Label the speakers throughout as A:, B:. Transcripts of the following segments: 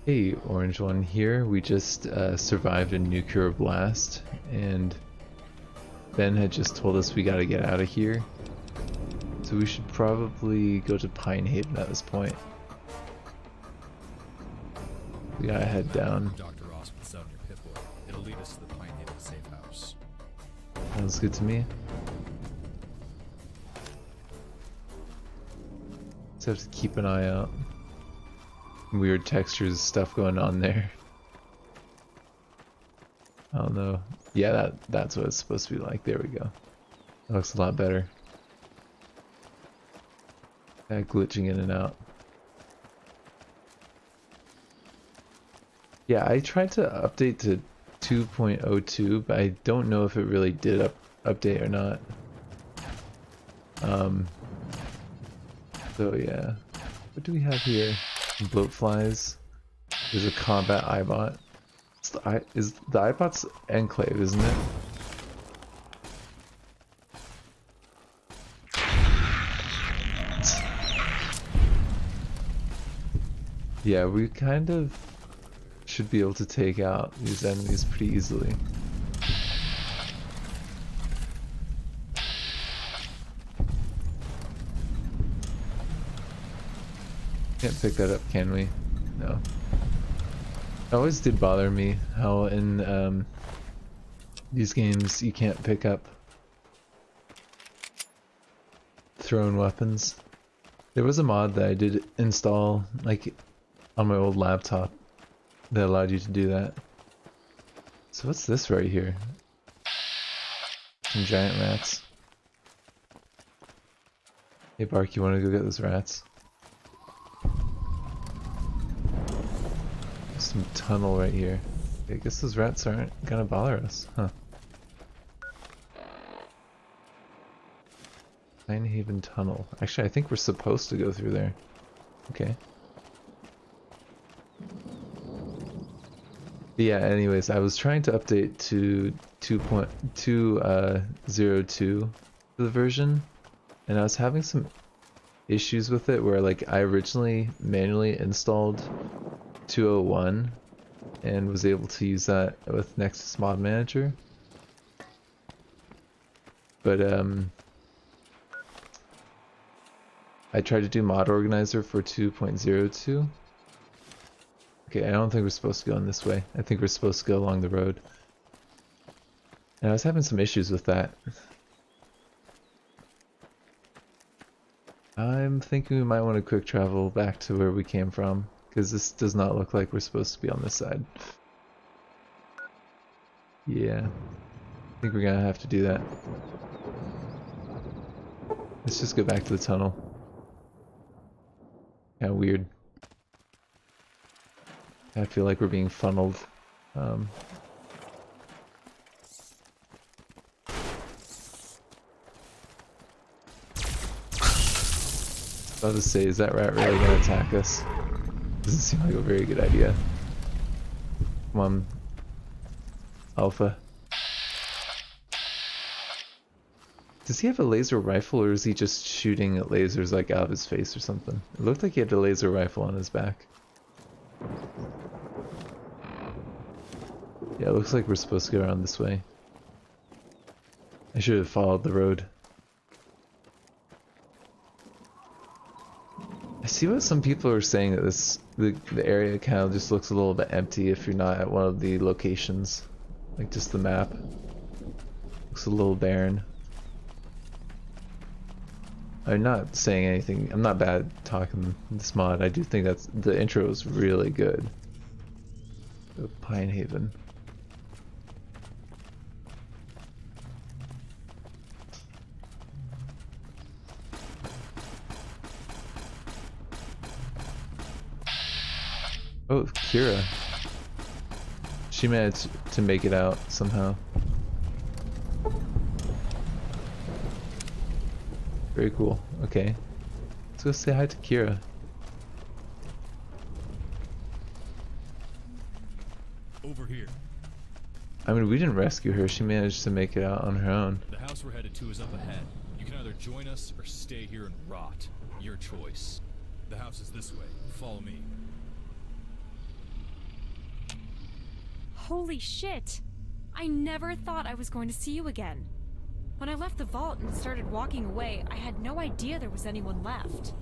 A: Hey, Orange One here. We just survived a nuclear blast, and Ben had just told us we gotta get out of here. So we should probably go to Pinehaven at this point. We gotta head down.
B: Dr. Ross with Southern Pip-Boy. It'll lead us to the Pinehaven safe house.
A: Sounds good to me. Just have to keep an eye out. Weird textures stuff going on there. I don't know. Yeah, that's what it's supposed to be like. There we go. That looks a lot better. Glitching in and out. Yeah, I tried to update to 2.02, but I don't know if it really did update or not. So yeah. What do we have here? Bloatflies. There's a combat Eyebot. Is the Eyebot's enclave, isn't it? Yeah, we kind of should be able to take out these enemies pretty easily. Can't pick that up, can we? No. It always did bother me how in these games you can't pick up thrown weapons. There was a mod that I did install, like, on my old laptop that allowed you to do that. So what's this right here? Some giant rats. Hey Bark, you want to go get those rats? Some tunnel right here. I guess those rats aren't gonna bother us, huh? Pinehaven tunnel. Actually, I think we're supposed to go through there. Okay. But yeah, anyways, I was trying to update to 2.202 for the version, and I was having some issues with it where, like, I originally manually installed 201 and was able to use that with Nexus Mod Manager, but I tried to do Mod Organizer for 2.02. Okay, I don't think we're supposed to go in this way. I think we're supposed to go along the road. And I was having some issues with that. I'm thinking we might want to quick travel back to where we came from, because this does not look like we're supposed to be on this side. Yeah, I think we're gonna have to do that. Let's just go back to the tunnel. Kinda weird. I feel like we're being funneled. About to say, is that rat really gonna attack us? Doesn't seem like a very good idea. Come on, Alpha. Does he have a laser rifle, or is he just shooting at lasers like out of his face or something? It looked like he had a laser rifle on his back. Yeah, it looks like we're supposed to go around this way. I should have followed the road. I see what some people are saying, that the area kind of just looks a little bit empty if you're not at one of the locations. Like, just the map. Looks a little barren. I'm not saying anything. I'm not bad talking this mod. I do think that's the intro is really good. Pinehaven. Oh, Kira. She managed to make it out somehow. Very cool. Okay. Let's go say hi to Kira.
B: Over here.
A: I mean, we didn't rescue her. She managed to make it out on her own.
B: The house we're headed to is up ahead. You can either join us or stay here and rot. Your choice. The house is this way. Follow me.
C: Holy shit! I never thought I was going to see you again. When I left the vault and started walking away, I had no idea there was anyone left.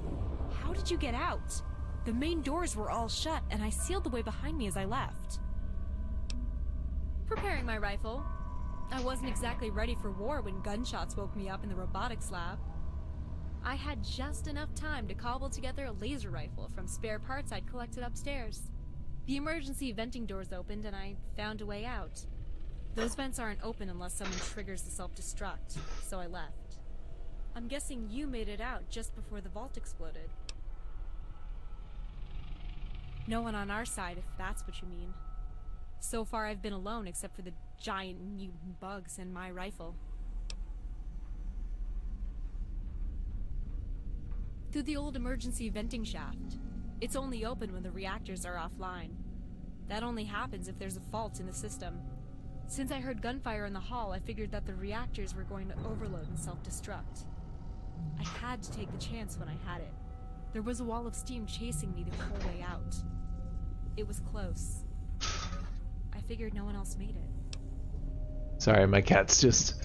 C: How did you get out? The main doors were all shut, and I sealed the way behind me as I left. Preparing my rifle. I wasn't exactly ready for war when gunshots woke me up in the robotics lab. I had just enough time to cobble together a laser rifle from spare parts I'd collected upstairs. The emergency venting doors opened and I found a way out. Those vents aren't open unless someone triggers the self-destruct, so I left. I'm guessing you made it out just before the vault exploded. No one on our side, if that's what you mean. So far I've been alone except for the giant mutant bugs and my rifle. Through the old emergency venting shaft. It's only open when the reactors are offline. That only happens if there's a fault in the system. Since I heard gunfire in the hall, I figured that the reactors were going to overload and self-destruct. I had to take the chance when I had it. There was a wall of steam chasing me the whole way out. It was close. I figured no one else made it.
A: Sorry, my cat's just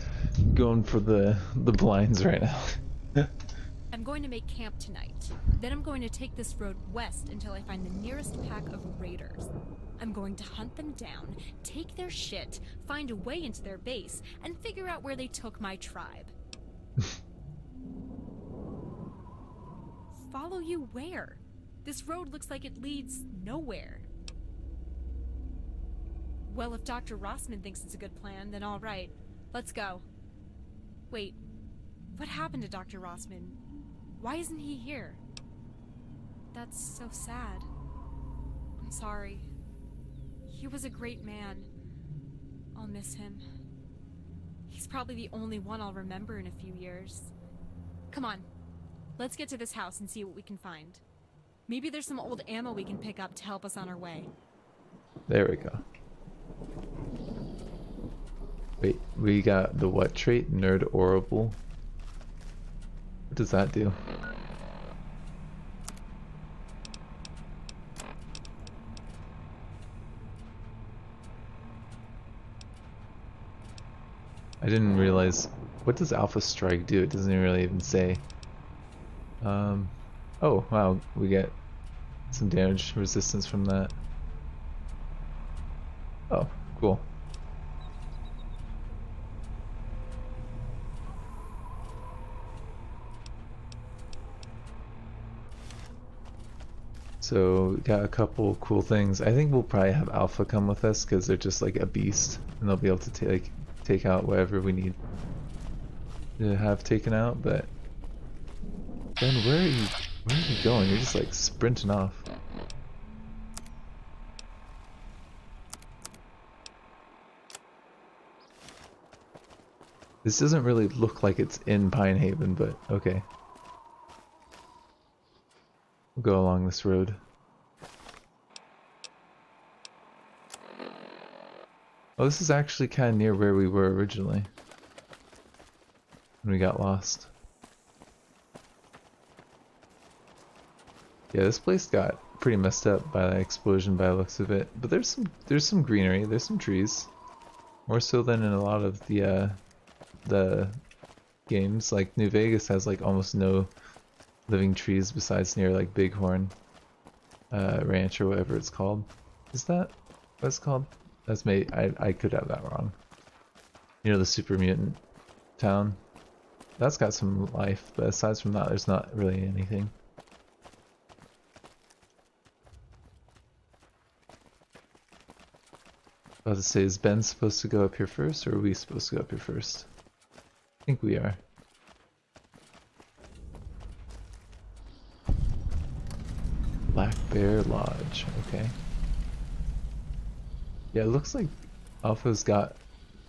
A: going for the blinds right now.
C: I'm going to make camp tonight. Then I'm going to take this road west until I find the nearest pack of raiders. I'm going to hunt them down, take their shit, find a way into their base, and figure out where they took my tribe. Follow you where? This road looks like it leads nowhere. Well, if Dr. Rossman thinks it's a good plan, then all right. Let's go. Wait, what happened to Dr. Rossman? Why isn't he here? That's so sad. I'm sorry. He was a great man. I'll miss him. He's probably the only one I'll remember in a few years. Come on, let's get to this house and see what we can find. Maybe there's some old ammo we can pick up to help us on our way.
A: There we go. Wait, we got the what trait? Nerd Orable. What does that do? I didn't realize. What does Alpha Strike do? It doesn't really even say. Oh wow, we get some damage resistance from that. Oh, cool. So we got a couple cool things. I think we'll probably have Alpha come with us because they're just like a beast, and they'll be able to take out whatever we need to have taken out. But Ben, where are you going? You're just like sprinting off. This doesn't really look like it's in Pinehaven, but okay. We'll go along this road. Oh, this is actually kind of near where we were originally when we got lost. Yeah, this place got pretty messed up by that explosion by the looks of it. But there's some greenery, there's some trees. More so than in a lot of the games. Like New Vegas has like almost no living trees besides near like Bighorn Ranch or whatever it's called. Is that what it's called? That's I could have that wrong. You know, the super mutant town. That's got some life, but aside from that, there's not really anything. I was about to say, is Ben supposed to go up here first, or are we supposed to go up here first? I think we are. Black Bear Lodge, okay. Yeah, it looks like Alpha's got...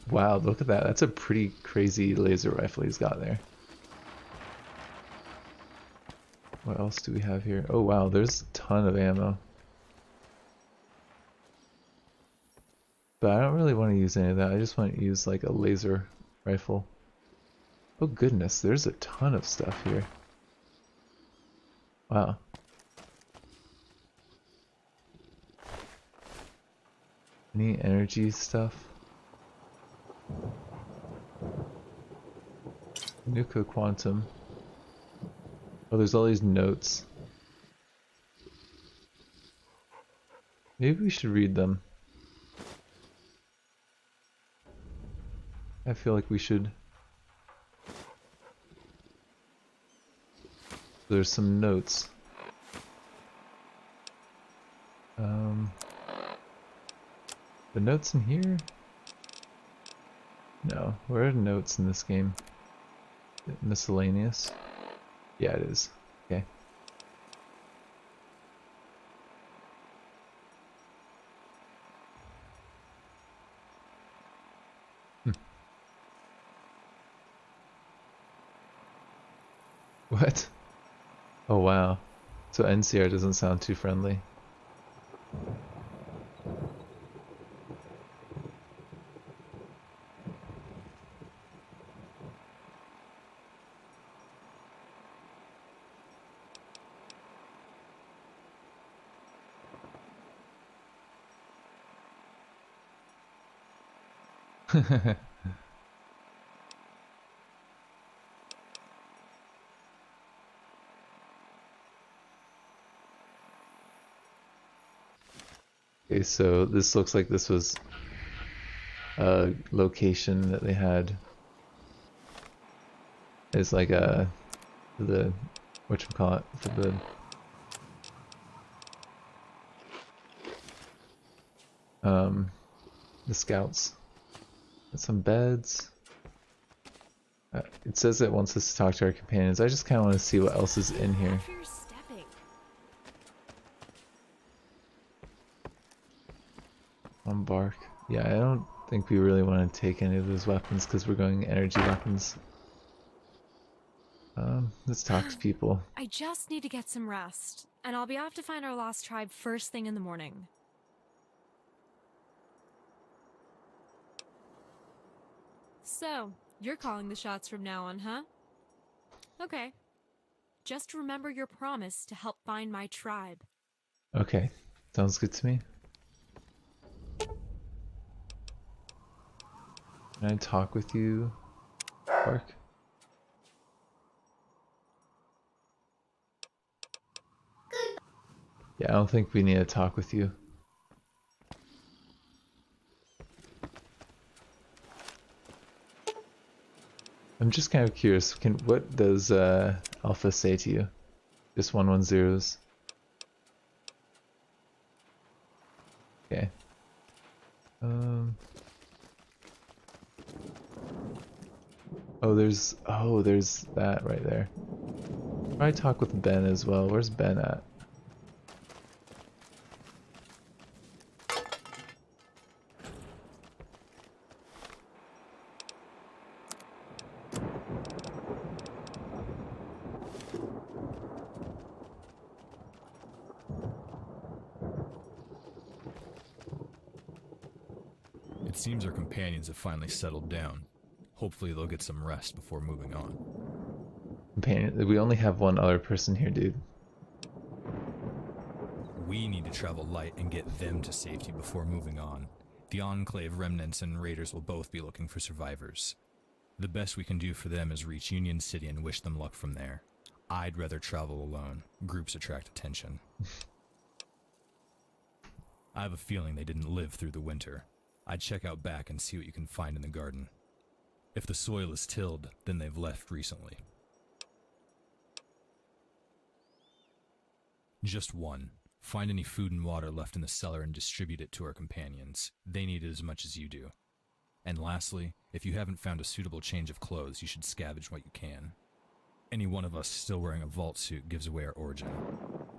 A: Wow, look at that. That's a pretty crazy laser rifle he's got there. What else do we have here? Oh wow, there's a ton of ammo. But I don't really want to use any of that. I just want to use like a laser rifle. Oh goodness, there's a ton of stuff here. Wow. I Any energy stuff? Nuka Quantum. Oh, there's all these notes. Maybe we should read them. I feel like we should. There's some notes. The notes in here? No, where are notes in this game? Miscellaneous? Yeah, it is. Okay. What? Oh wow. So NCR doesn't sound too friendly. Okay, so this looks like this was a location that they had. It's like the whatchamacallit, for the scouts. Got some beds. It says it wants us to talk to our companions. I just kind of want to see what else is in here. On bark. Yeah, I don't think we really want to take any of those weapons because we're going energy weapons. Let's talk to people.
C: I just need to get some rest, and I'll be off to find our lost tribe first thing in the morning. So, you're calling the shots from now on, huh? Okay. Just remember your promise to help find my tribe.
A: Okay, sounds good to me. Can I talk with you, Bark? Yeah, I don't think we need to talk with you. I'm just kind of curious, what does Alpha say to you? Just 110s. Okay. There's that right there. Probably talk with Ben as well. Where's Ben at?
B: It seems our companions have finally settled down. Hopefully they'll get some rest before moving on.
A: Companion, we only have one other person here, dude.
B: We need to travel light and get them to safety before moving on. The Enclave remnants and raiders will both be looking for survivors. The best we can do for them is reach Union City and wish them luck from there. I'd rather travel alone. Groups attract attention. I have a feeling they didn't live through the winter. I'd check out back and see what you can find in the garden. If the soil is tilled, then they've left recently. Just one. Find any food and water left in the cellar and distribute it to our companions. They need it as much as you do. And lastly, if you haven't found a suitable change of clothes, you should scavenge what you can. Any one of us still wearing a vault suit gives away our origin.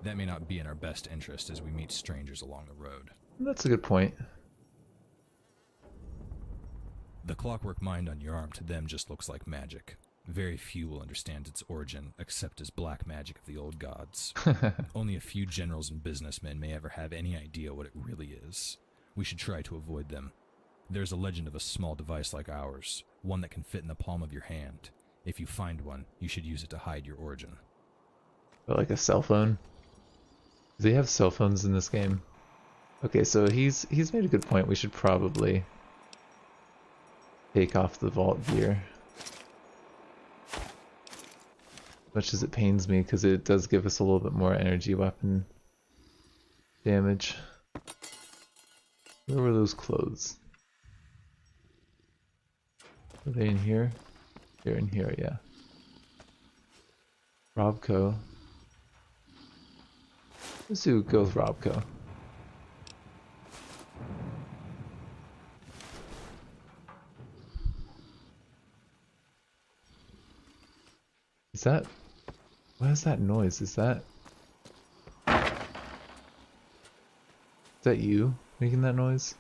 B: That may not be in our best interest as we meet strangers along the road.
A: That's a good point.
B: The clockwork mind on your arm to them just looks like magic. Very few will understand its origin, except as black magic of the old gods. Only a few generals and businessmen may ever have any idea what it really is. We should try to avoid them. There's a legend of a small device like ours, one that can fit in the palm of your hand. If you find one, you should use it to hide your origin.
A: But like a cell phone? Do they have cell phones in this game? Okay, so he's made a good point. We should probably take off the vault gear. Much as it pains me, because it does give us a little bit more energy weapon damage. Where were those clothes? Are they in here? They're in here, yeah. Robco. Let's go with Robco. Is that... what is that noise? Is that you making that noise?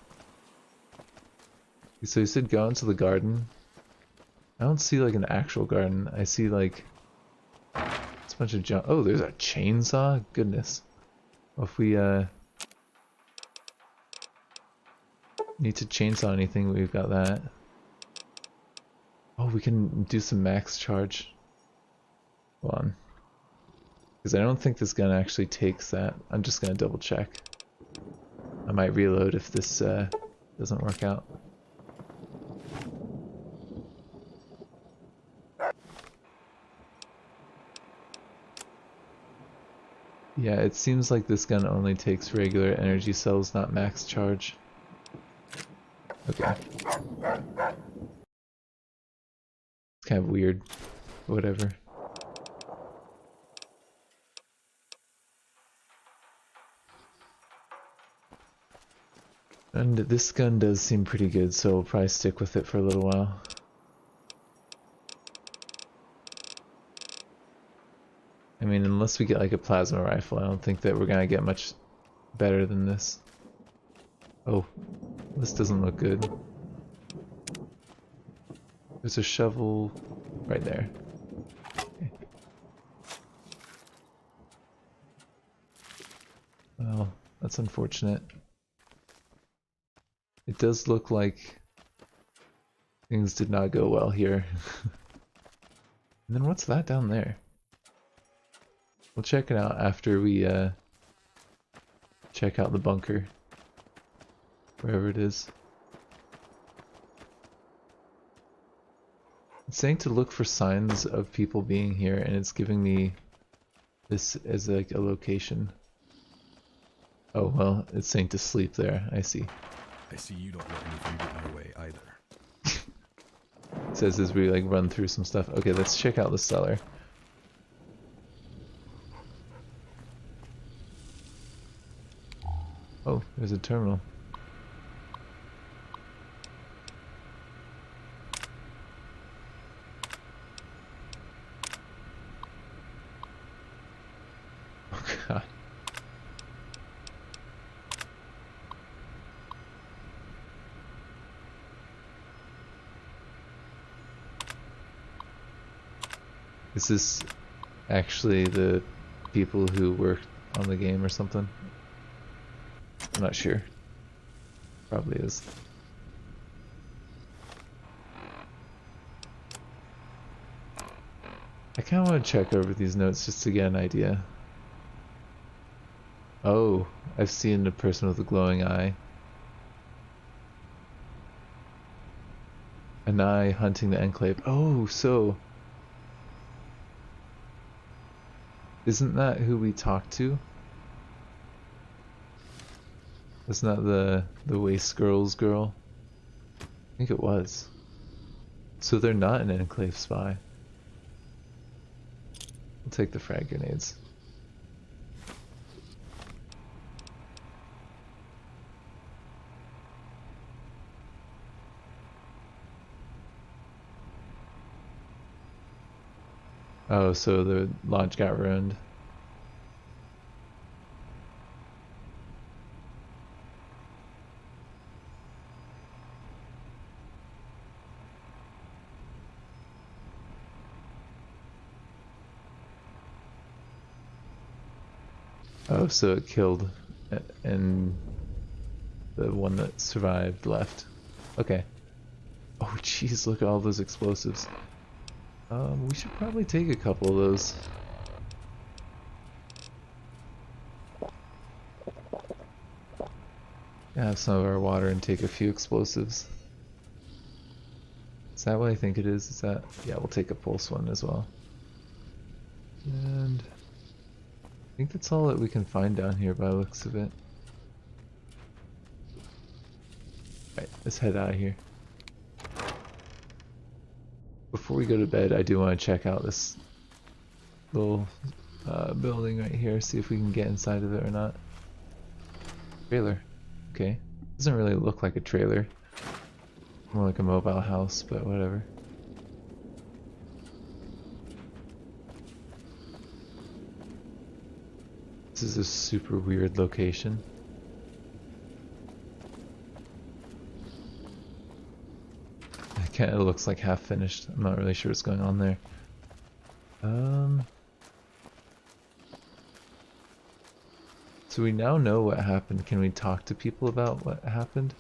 A: So you said go into the garden. I don't see like an actual garden. I see like it's a bunch of junk. Oh, there's a chainsaw? Goodness. Well, if we need to chainsaw anything, we've got that. Oh, we can do some max charge. Hold on. Because I don't think this gun actually takes that. I'm just gonna double check. I might reload if this doesn't work out. Yeah, it seems like this gun only takes regular energy cells, not max charge. Okay. It's kind of weird. Whatever. And this gun does seem pretty good, so we'll probably stick with it for a little while. I mean, unless we get like a plasma rifle, I don't think that we're gonna get much better than this. Oh, this doesn't look good. There's a shovel right there. Okay. Well, that's unfortunate. It does look like things did not go well here. And then what's that down there? We'll check it out after we check out the bunker. Wherever it is. It's saying to look for signs of people being here, and it's giving me this as like a location. Oh well, it's saying to sleep there, I see.
B: I see you don't let anything get in your way either.
A: It says as we like run through some stuff. Okay, let's check out the cellar. Oh, there's a terminal. Oh god. Is this actually the people who worked on the game or something? I'm not sure. Probably is. I kind of want to check over these notes just to get an idea. Oh, I've seen a person with a glowing eye. An eye hunting the enclave. Oh, so... isn't that who we talked to? Wasn't that the Waste Girls girl? I think it was. So they're not an enclave spy. We'll take the frag grenades. Oh, so the lodge got ruined. Oh, so it killed, and the one that survived left. Okay. Oh, jeez, look at all those explosives. We should probably take a couple of those. Have some of our water and take a few explosives. Is that what I think it is? Is that... Yeah, we'll take a pulse one as well. And... I think that's all that we can find down here by the looks of it. Alright, let's head out of here. Before we go to bed, I do want to check out this little building right here, see if we can get inside of it or not. Trailer. Okay. Doesn't really look like a trailer. More like a mobile house, but whatever. This is a super weird location. It kind of looks like half finished. I'm not really sure what's going on there. So we now know what happened. Can we talk to people about what happened?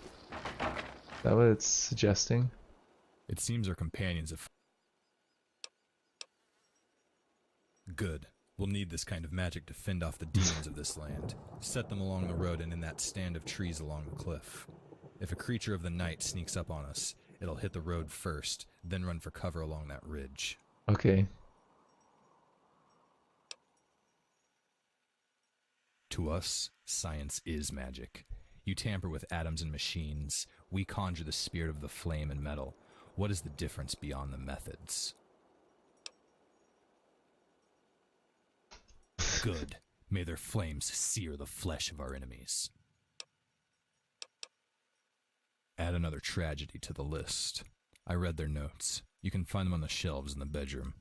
A: Is that what it's suggesting?
B: It seems our companions have... Good. We'll need this kind of magic to fend off the demons of this land. Set them along the road and in that stand of trees along the cliff. If a creature of the night sneaks up on us, it'll hit the road first, then run for cover along that ridge.
A: Okay.
B: To us, science is magic. You tamper with atoms and machines. We conjure the spirit of the flame and metal. What is the difference beyond the methods? Good. May their flames sear the flesh of our enemies. Add another tragedy to the list. I read their notes. You can find them on the shelves in the bedroom.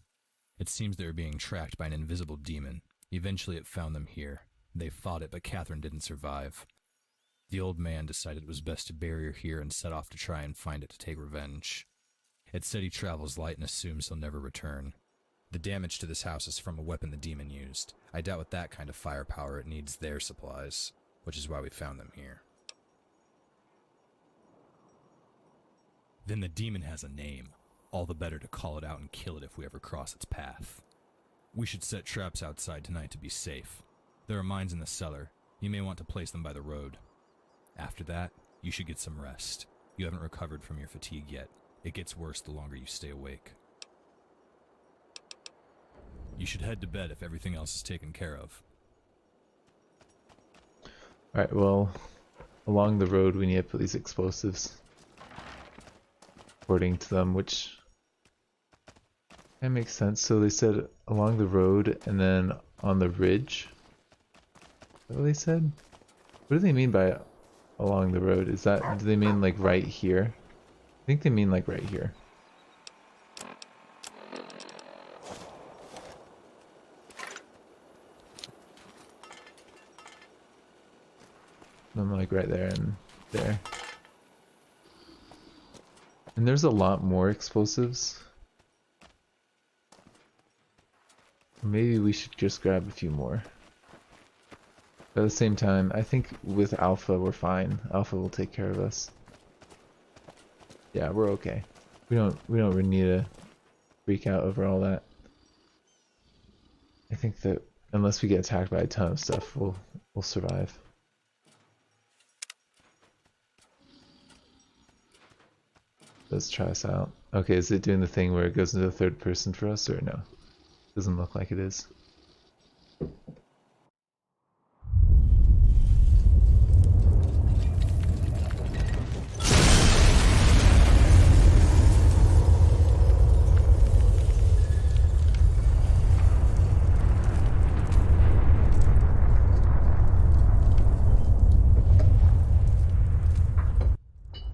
B: It seems they were being tracked by an invisible demon. Eventually it found them here. They fought it, but Catherine didn't survive. The old man decided it was best to bury her here and set off to try and find it to take revenge. It said he travels light and assumes he'll never return. The damage to this house is from a weapon the demon used. I doubt with that kind of firepower it needs their supplies, which is why we found them here. Then the demon has a name. All the better to call it out and kill it if we ever cross its path. We should set traps outside tonight to be safe. There are mines in the cellar. You may want to place them by the road. After that, you should get some rest. You haven't recovered from your fatigue yet. It gets worse the longer you stay awake. You should head to bed if everything else is taken care of.
A: Alright, well, along the road we need to put these explosives. According to them, which... that makes sense. So they said along the road and then on the ridge. Is that what they said? What do they mean by along the road? Is that, do they mean like right here? I think they mean like right here. I'm like right there and there. And there's a lot more explosives. Maybe we should just grab a few more. But at the same time, I think with Alpha we're fine. Alpha will take care of us. Yeah, we're okay. We don't really need to freak out over all that. I think that unless we get attacked by a ton of stuff, we'll survive. Let's try this out. Okay, is it doing the thing where it goes into the third person for us, or no? Doesn't look like it is.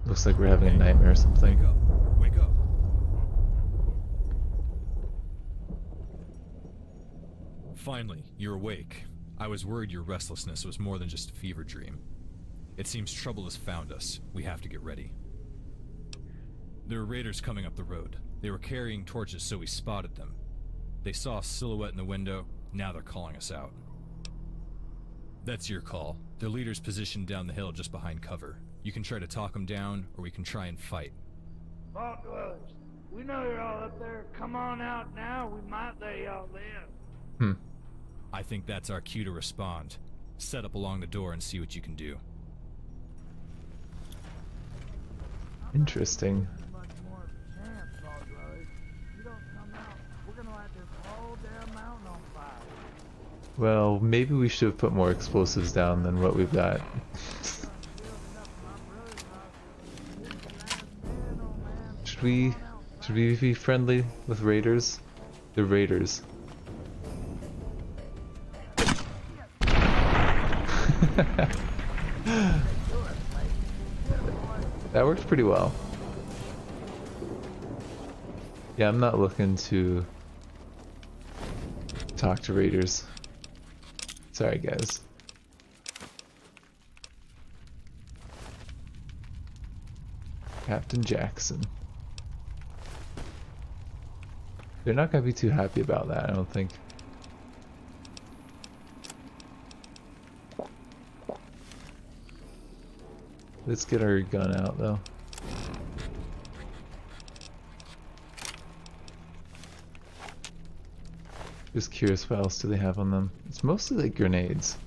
A: Looks like we're having a nightmare or something.
B: Wake up. Wake up. Finally, you're awake. I was worried your restlessness was more than just a fever dream. It seems trouble has found us. We have to get ready. There were raiders coming up the road. They were carrying torches, so we spotted them. They saw a silhouette in the window. Now they're calling us out. That's your call. Their leader's positioned down the hill just behind cover. You can try to talk them down, or we can try and fight.
D: Talk to us. We know you're all up there. Come on out now. We might let y'all in.
B: I think that's our cue to respond. Set up along the door and see what you can do.
A: Interesting.
D: Much more of a chance, Salt Dwellers. You don't come out, we're gonna light this whole damn mountain on fire.
A: Well, maybe we should have put more explosives down than what we've got. Should we be friendly with raiders? The raiders. That worked pretty well. Yeah, I'm not looking to talk to raiders. Sorry, guys. Captain Jackson. They're not gonna be too happy about that, I don't think. Let's get our gun out though. Just curious, what else do they have on them? It's mostly like grenades.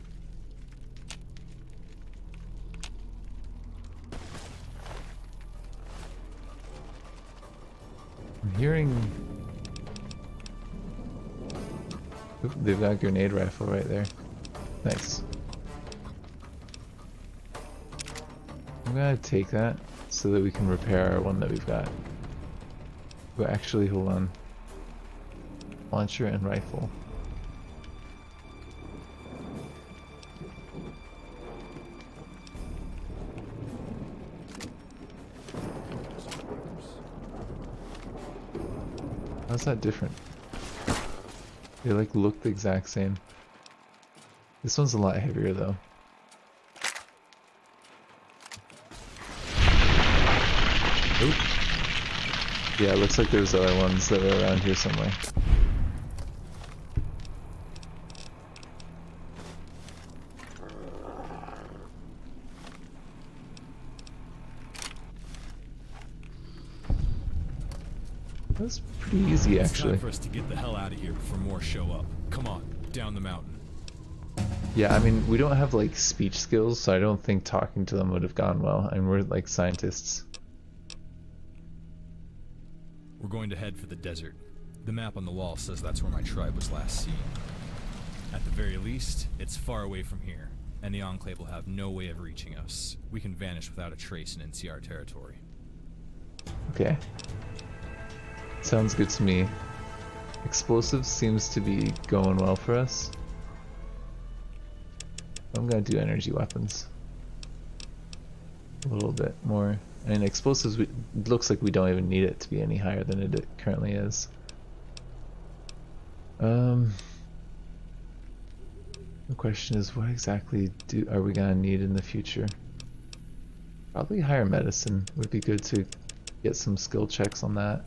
A: I'm hearing... Oop, they've got a grenade rifle right there. Nice. I'm gonna take that so that we can repair our one that we've got. But actually, hold on. Launcher and rifle. How's that different? They like look the exact same. This one's a lot heavier though. Oop. Yeah, it looks like there's other ones that are around here somewhere. That's pretty easy, actually.
B: It's time for us to get the hell out of here before more show up. Come on, down the mountain.
A: Yeah, I mean, we don't have like speech skills, so I don't think talking to them would have gone well, and we're like scientists.
B: We're going to head for the desert. The map on the wall says that's where my tribe was last seen. At the very least, it's far away from here, and the Enclave will have no way of reaching us. We can vanish without a trace in NCR territory.
A: Okay. Sounds good to me. Explosives seems to be going well for us. I'm gonna do energy weapons. A little bit more. I mean, explosives, it looks like we don't even need it to be any higher than it currently is. The question is, what exactly are we gonna need in the future? Probably higher medicine would be good to get some skill checks on that.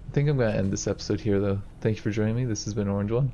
A: I think I'm gonna end this episode here though. Thank you for joining me. This has been Orange One.